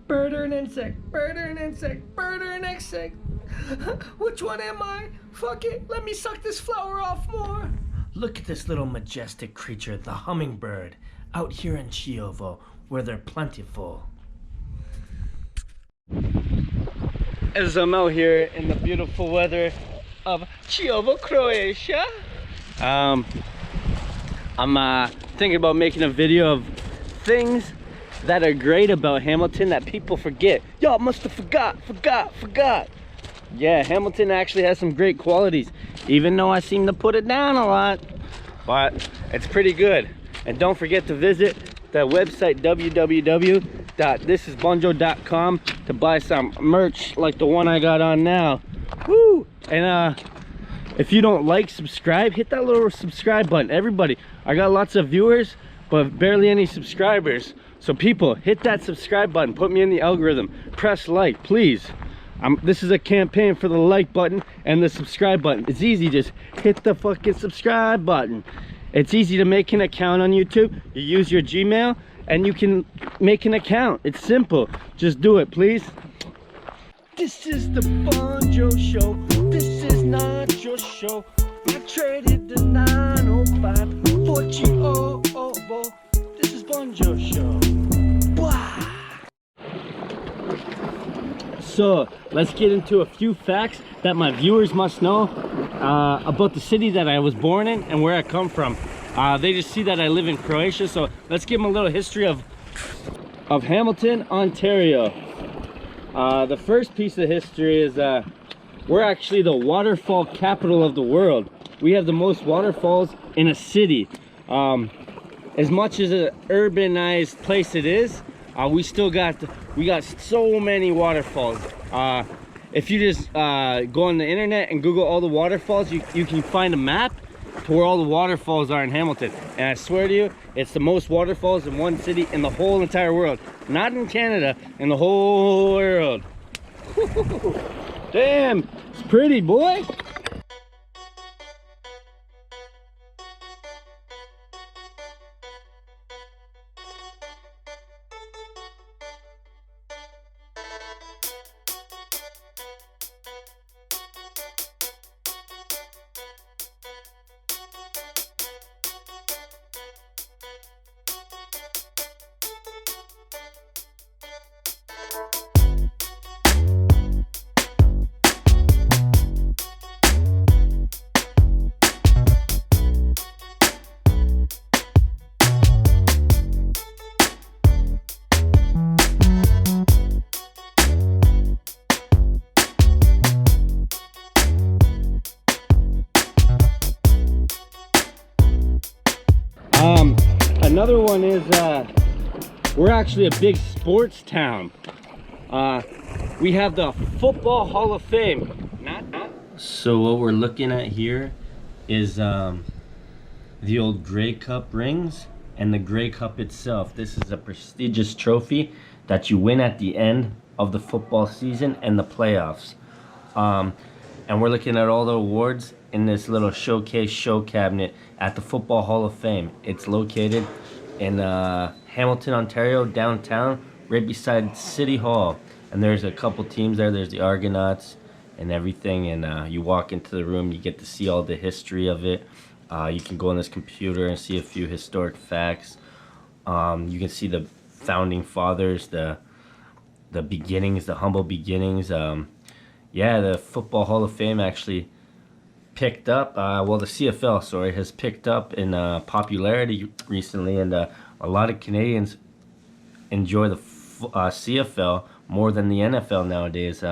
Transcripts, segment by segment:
Bird or an insect? Bird or an insect? Bird or an insect? Which one am I? Fuck it, let me suck this flower off more. Look at this little majestic creature, the hummingbird, out here in Chiovo, where they're plentiful. As I'm out here in the beautiful weather of Chiovo, Croatia, I'm thinking about making a video of things that are great about Hamilton that people forget. Y'all must have forgot. Yeah, Hamilton actually has some great qualities, even though I seem to put it down a lot, but it's pretty good. And don't forget to visit the website www.thisisbunjo.com to buy some merch like the one I got on now. Woo! And if you don't like, subscribe, hit that little subscribe button. Everybody, I got lots of viewers but barely any subscribers, so people, hit that subscribe button, put me in the algorithm, press like, please. This is a campaign for the like button and the subscribe button. It's easy, just hit the fucking subscribe button. It's easy to make an account on YouTube. You use your Gmail and you can make an account. It's simple, just do it, please. This is the Bunjo Show. This is not your show. I traded the 905 for Chiovo. This is Bunjo Show. Wow. So let's get into a few facts that my viewers must know about the city that I was born in and where I come from. They just see that I live in Croatia, so let's give them a little history of Hamilton, Ontario. The first piece of history is we're actually the waterfall capital of the world. We have the most waterfalls in a city. As much as an urbanized place it is, we got so many waterfalls. If you just go on the internet and Google all the waterfalls, you can find a map to where all the waterfalls are in Hamilton. And I swear to you, it's the most waterfalls in one city in the whole entire world. Not in Canada, in the whole world. Damn, it's pretty, boy. Another one is we're actually a big sports town. We have the Football Hall of Fame. So what we're looking at here is the old Grey Cup rings and the Grey Cup itself. This is a prestigious trophy that you win at the end of the football season and the playoffs. And we're looking at all the awards in this little showcase show cabinet at the Football Hall of Fame. It's located in Hamilton, Ontario, downtown, right beside City Hall. And there's a couple teams there. There's the Argonauts and everything. And you walk into the room, you get to see all the history of it. You can go on this computer and see a few historic facts. You can see the founding fathers, the beginnings, the humble beginnings. Yeah, the Football Hall of Fame actually picked up, well, the CFL, sorry, has picked up in popularity recently, and a lot of Canadians enjoy the CFL more than the NFL nowadays.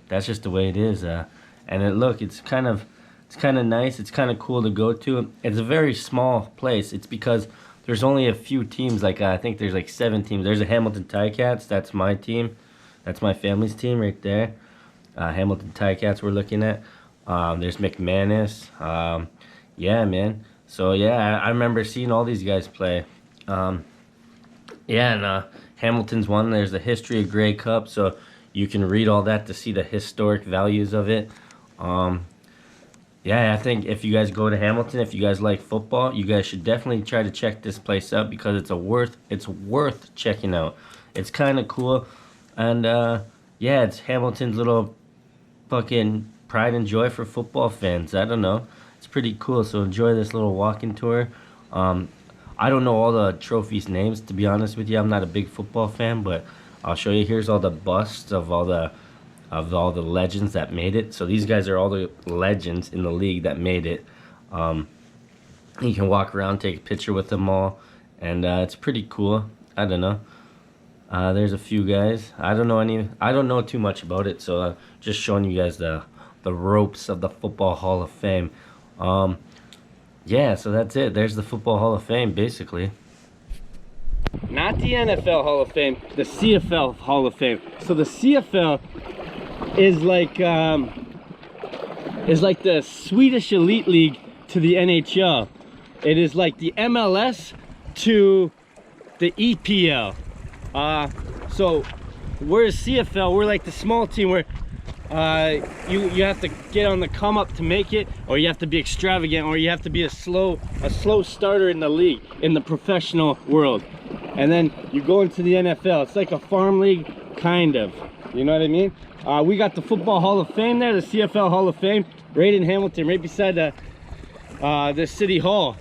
That's just the way it is. And look, it's kind of nice. It's kind of cool to go to. It's a very small place. It's because there's only a few teams. Like I think there's like 7 teams. There's a Hamilton Ticats. That's my team. That's my family's team right there. Hamilton Ticats we're looking at. There's McManus. Yeah, man. So yeah, I remember seeing all these guys play. Yeah, and Hamilton's one. There's the history of Grey Cup, so you can read all that to see the historic values of it. Yeah, I think if you guys go to Hamilton, if you guys like football, you guys should definitely try to check this place out because it's worth checking out. It's kind of cool. And yeah, it's Hamilton's little fucking pride and joy for football fans. I don't know. It's pretty cool. So enjoy this little walking tour. I don't know all the trophies names, to be honest with you. I'm not a big football fan, but I'll show you. Here's all the busts of all the legends that made it. So these guys are all the legends in the league that made it. You can walk around, take a picture with them all, and it's pretty cool. I don't know. There's a few guys. I don't know too much about it, so just showing you guys the ropes of the Football Hall of Fame. Yeah, so that's it. There's the Football Hall of Fame, basically. Not the NFL Hall of Fame, the CFL Hall of Fame. So the CFL is like the Swedish Elite League to the NHL. It is like the MLS to the EPL. So we're a CFL. We're like the small team where you have to get on the come up to make it, or you have to be extravagant, or you have to be a slow starter in the league, in the professional world, and then you go into the NFL. It's like a farm league, kind of, you know what I mean? We got the Football Hall of Fame there, the CFL Hall of Fame, right in Hamilton, right beside the City Hall.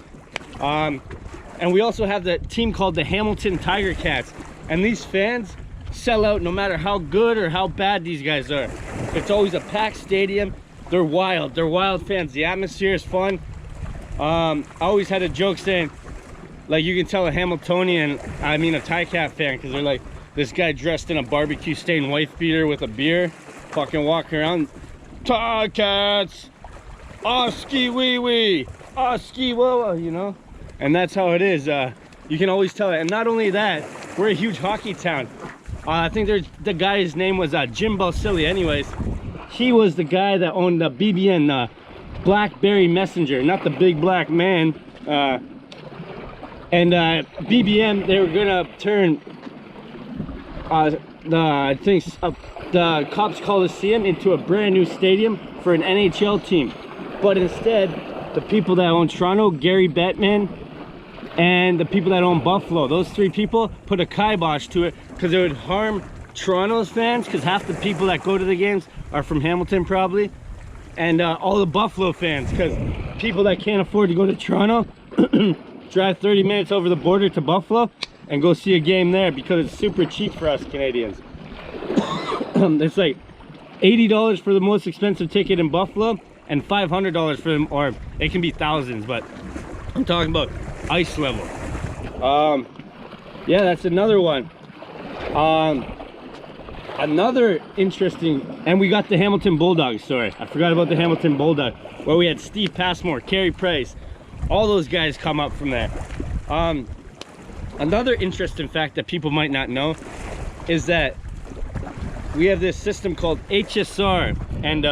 And we also have the team called the Hamilton Tiger Cats, and these fans sell out no matter how good or how bad these guys are. It's always a packed stadium. They're wild fans. The atmosphere is fun. I always had a joke saying, like, you can tell a Hamiltonian, I mean a Ticat fan, because they're like, this guy dressed in a barbecue stained wife beater with a beer, fucking walking around, Ticats, ski wee wee, ski wah, you know? And that's how it is. You can always tell it. And not only that, we're a huge hockey town. I think the guy's name was Jim Balsillie. Anyways, he was the guy that owned the BBN, Blackberry Messenger, not the big black man. And BBM, they were gonna turn the Cops Coliseum into a brand new stadium for an NHL team. But instead, the people that own Toronto, Gary Bettman, and the people that own Buffalo, those three people put a kibosh to it because it would harm Toronto's fans, because half the people that go to the games are from Hamilton probably, and all the Buffalo fans, because people that can't afford to go to Toronto drive 30 minutes over the border to Buffalo and go see a game there because it's super cheap for us Canadians. It's like $80 for the most expensive ticket in Buffalo and $500 for them, or it can be thousands, but I'm talking about ice level. Yeah, that's another one. Another interesting, and we got the Hamilton Bulldogs. Sorry, I forgot about the Hamilton Bulldog, where we had Steve Passmore, Carey Price, all those guys come up from there. Another interesting fact that people might not know is that we have this system called HSR, and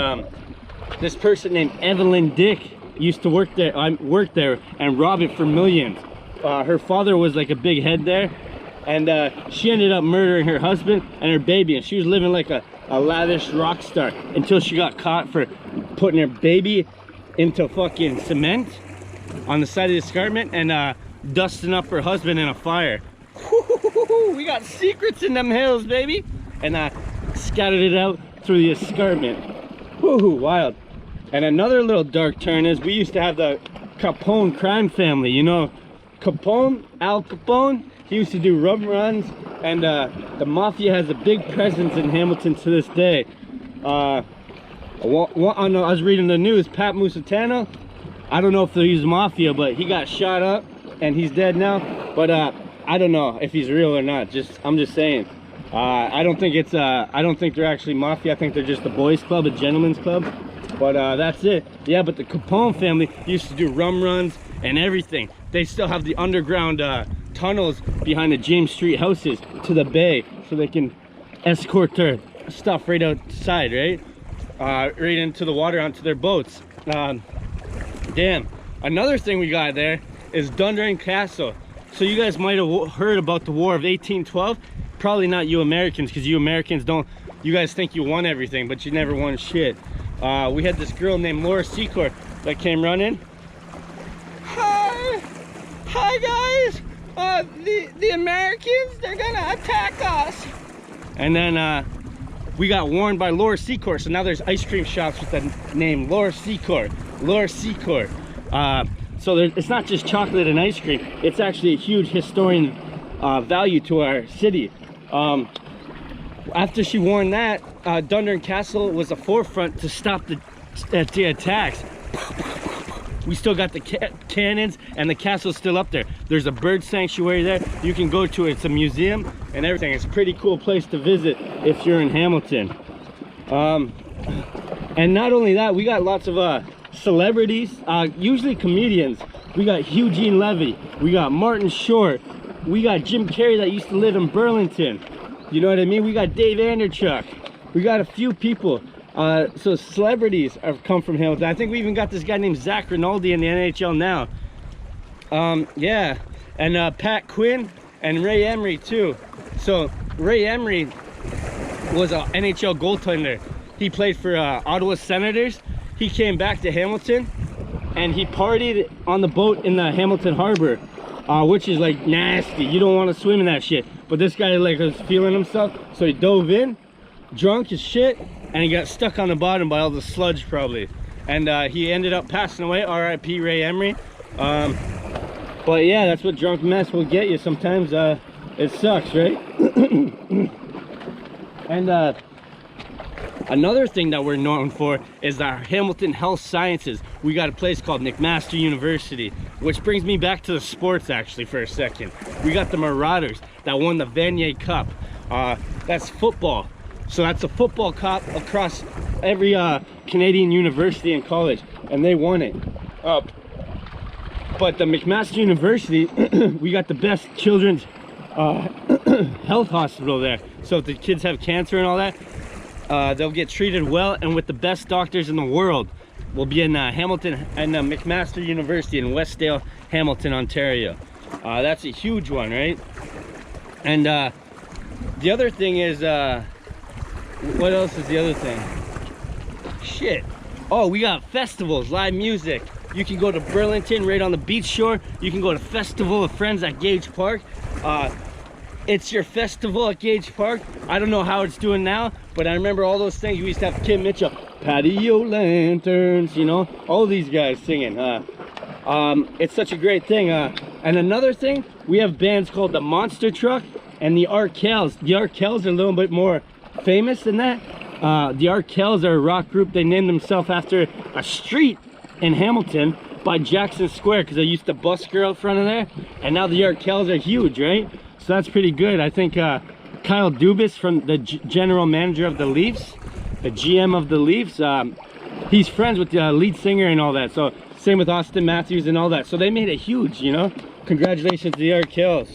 this person named Evelyn Dick used to work there and rob it for millions. Her father was like a big head there, and she ended up murdering her husband and her baby, and she was living like a lavish rock star until she got caught for putting her baby into fucking cement on the side of the escarpment and dusting up her husband in a fire. We got secrets in them hills, baby. And scattered it out through the escarpment. Wild. And another little dark turn is we used to have the Capone crime family. You know, Capone, Al Capone, he used to do rum runs, and the mafia has a big presence in Hamilton to this day. I was reading the news, Pat Musitano, I don't know if they use mafia, but he got shot up and he's dead now. But I don't know if he's real or not. I'm just saying. I don't think they're actually mafia. I think they're just a boys club, a gentleman's club. But that's it. Yeah, but the Capone family used to do rum runs and everything. They still have the underground tunnels behind the James Street houses to the bay, so they can escort their stuff right outside, right? Right into the water onto their boats. Damn. Another thing we got there is Dunder and Castle. So you guys might have heard about the War of 1812. Probably not you Americans, because you Americans don't, you guys think you won everything, but you never won shit. We had this girl named Laura Secor that came running. Hi guys, the Americans, they're gonna attack us. And then we got warned by Laura Secor, so now there's ice cream shops with the name Laura Secor. So it's not just chocolate and ice cream, it's actually a huge historian value to our city. After she warned that, Dunder and Castle was a forefront to stop the attacks. We still got the cannons, and the castle's still up there. There's a bird sanctuary there. You can go to it. It's a museum and everything. It's a pretty cool place to visit if you're in Hamilton. And not only that, we got lots of celebrities, usually comedians. We got Eugene Levy, we got Martin Short, we got Jim Carrey that used to live in Burlington. You know what I mean? We got Dave Anderchuk. We got a few people. So celebrities have come from Hamilton. I think we even got this guy named Zach Rinaldi in the NHL now. Yeah, and Pat Quinn and Ray Emery too. So Ray Emery was an NHL goaltender. He played for Ottawa Senators. He came back to Hamilton and he partied on the boat in the Hamilton Harbor, which is like nasty. You don't want to swim in that shit. But this guy like was feeling himself, so he dove in, drunk as shit, and he got stuck on the bottom by all the sludge probably. And he ended up passing away, R.I.P. Ray Emery. But yeah, that's what drunk mess will get you sometimes. It sucks, right? And another thing that we're known for is our Hamilton Health Sciences. We got a place called Mcmaster University, which brings me back to the sports actually for a second. We got the Marauders that won the Vanier Cup. That's football. So that's a football cup across every Canadian university and college, and they won it. But the Mcmaster University, we got the best children's health hospital there. So if the kids have cancer and all that, they'll get treated well and with the best doctors in the world. We'll be in Hamilton and Mcmaster University in Westdale, Hamilton, Ontario. That's a huge one, right? And the other thing is, what else is the other thing? Shit. Oh, we got festivals, live music. You can go to Burlington right on the beach shore. You can go to Festival of Friends at Gage Park. It's your festival at Gage Park. I don't know how it's doing now, but I remember all those things. We used to have Kim Mitchell, patio lanterns, you know, all these guys singing. It's such a great thing. And another thing, we have bands called the Monster Truck and the Arkells. The Arkells are a little bit more famous than that. The Arkells are a rock group. They named themselves after a street in Hamilton by Jackson Square because they used to busker out front of there. And now the Arkells are huge, right? So that's pretty good. I think Kyle Dubas, from the general manager of the Leafs, the GM of the Leafs, he's friends with the lead singer and all that. So same with Austin Matthews and all that. So they made it huge, you know. Congratulations to the Arkells.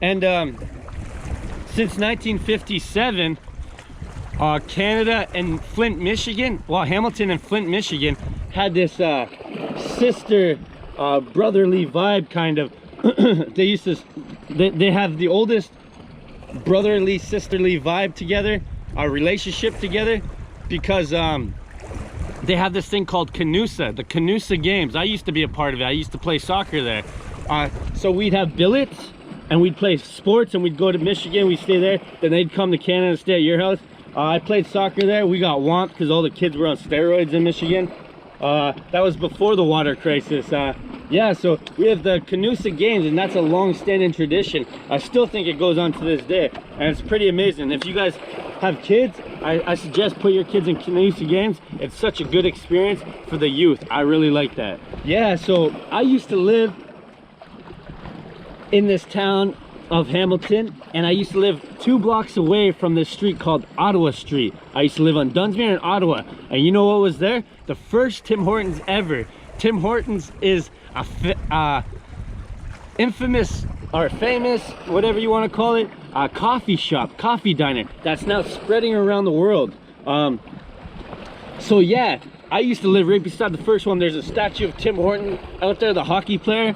And since 1957, Canada and Flint, Michigan, well, Hamilton and Flint, Michigan had this sister brotherly vibe kind of. They used to, they have the oldest brotherly sisterly vibe together, a relationship together, because they have this thing called Canusa, the Canusa games. I used to be a part of it. I used to play soccer there. So we'd have billets and we'd play sports, and we'd go to Michigan, we'd stay there, then they'd come to Canada and stay at your house. I played soccer there. We got whomped because all the kids were on steroids in Michigan. That was before the water crisis. Yeah, so we have the Canusa games, and that's a long-standing tradition. I still think it goes on to this day, and it's pretty amazing. If you guys have kids, I suggest put your kids in Canusa games. It's such a good experience for the youth. I really like that. Yeah, so I used to live in this town of Hamilton, and I used to live 2 blocks away from this street called Ottawa Street. I used to live on Dunsmuir in Ottawa, and you know what was there? The first Tim Hortons ever. Tim Hortons is a infamous or famous, whatever you want to call it, coffee shop, coffee diner that's now spreading around the world. So yeah, I used to live right beside the first one. There's a statue of Tim Horton out there, the hockey player.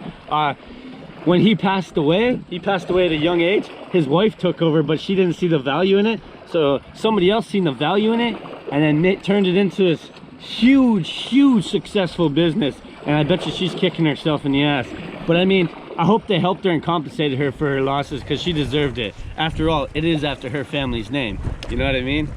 When he passed away at a young age. His wife took over, but she didn't see the value in it. So somebody else seen the value in it, and then turned it into this huge, huge successful business. And I bet you she's kicking herself in the ass. But I mean, I hope they helped her and compensated her for her losses, because she deserved it. After all, it is after her family's name. You know what I mean?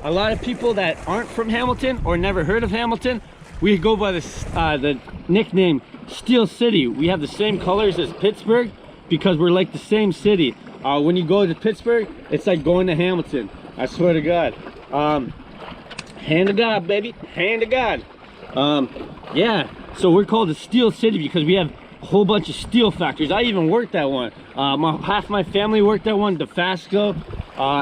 A lot of people that aren't from Hamilton or never heard of Hamilton, we go by the nickname Steel City. We have the same colors as Pittsburgh because we're like the same city. When you go to Pittsburgh, it's like going to Hamilton. I swear to God. Hand to God, baby. Hand to God. Yeah, so we're called the Steel City because we have a whole bunch of steel factories. I even worked at one. Half my family worked at one, DeFasco.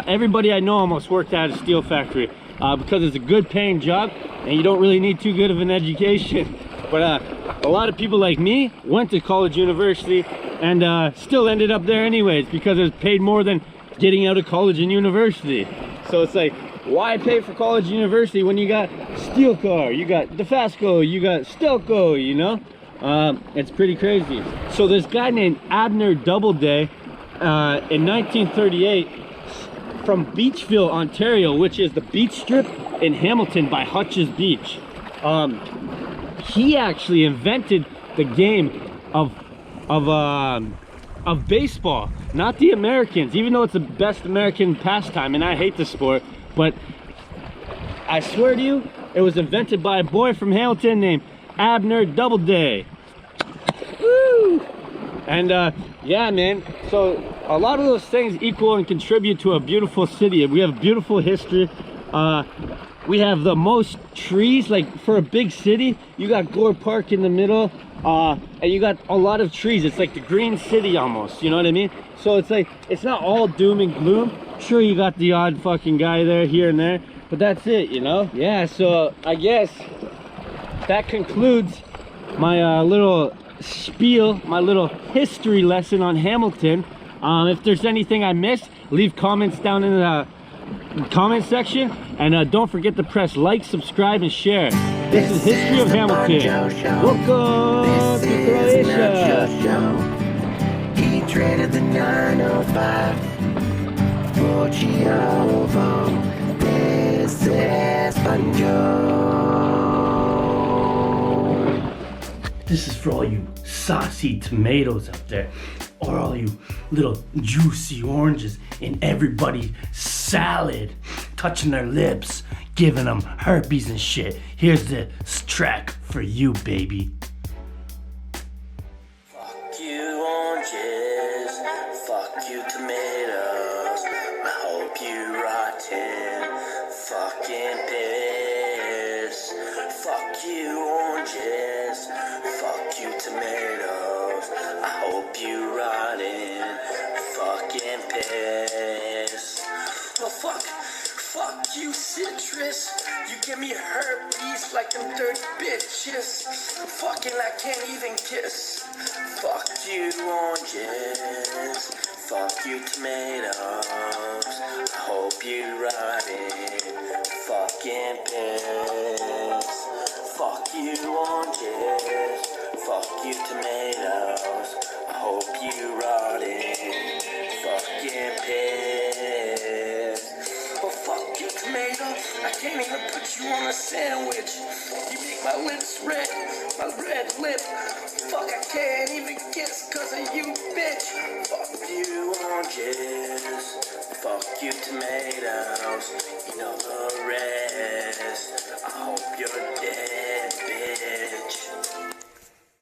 Everybody I know almost worked at a steel factory because it's a good paying job and you don't really need too good of an education. But a lot of people like me went to college university and still ended up there anyways because it was paid more than getting out of college and university. So it's like, why pay for college and university when you got Steel Car, you got DeFasco, you got Stelco, you know? It's pretty crazy. So this guy named Abner Doubleday in 1938 from Beachville, Ontario, which is the beach strip in Hamilton by Hutch's Beach. He actually invented the game of baseball, not the Americans, even though it's the best American pastime, and I hate the sport, but I swear to you, it was invented by a boy from Hamilton named Abner Doubleday. Woo! And yeah, man, so a lot of those things equal and contribute to a beautiful city. We have beautiful history. We have the most trees, like for a big city. You got Gore Park in the middle, and you got a lot of trees. It's like the green city almost, you know what I mean? So it's like, it's not all doom and gloom. Sure, you got the odd fucking guy there, here and there, but that's it, you know? Yeah, so I guess that concludes my little spiel, my little history lesson on Hamilton. If there's anything I missed, leave comments down in the comment section, and don't forget to press like, subscribe, and share. This is History of Hamilton. Welcome to Croatia. He traded the 905 for Giovo. This is for all you saucy tomatoes out there, or all you little juicy oranges in everybody's salad, touching their lips, giving them herpes and shit. Here's this track for you, baby. Fuck you oranges, fuck you tomatoes, I hope you rotten fucking piss. Fuck you oranges, fuck you tomatoes, I hope you rotten fucking piss. Oh fuck you citrus, you give me herpes like them dirt bitches. Fucking I can't even kiss. Fuck you oranges, fuck you tomatoes, I hope you rotten fucking piss. Fuck you oranges, fuck you tomatoes, I hope you rotten fucking piss. Oh fuck you tomato, I can't even put you on a sandwich. You make my lips red, my red lip. Fuck, I can't even kiss cause of you, bitch. Fuck you oranges, fuck you tomatoes, you know the rest. I hope you're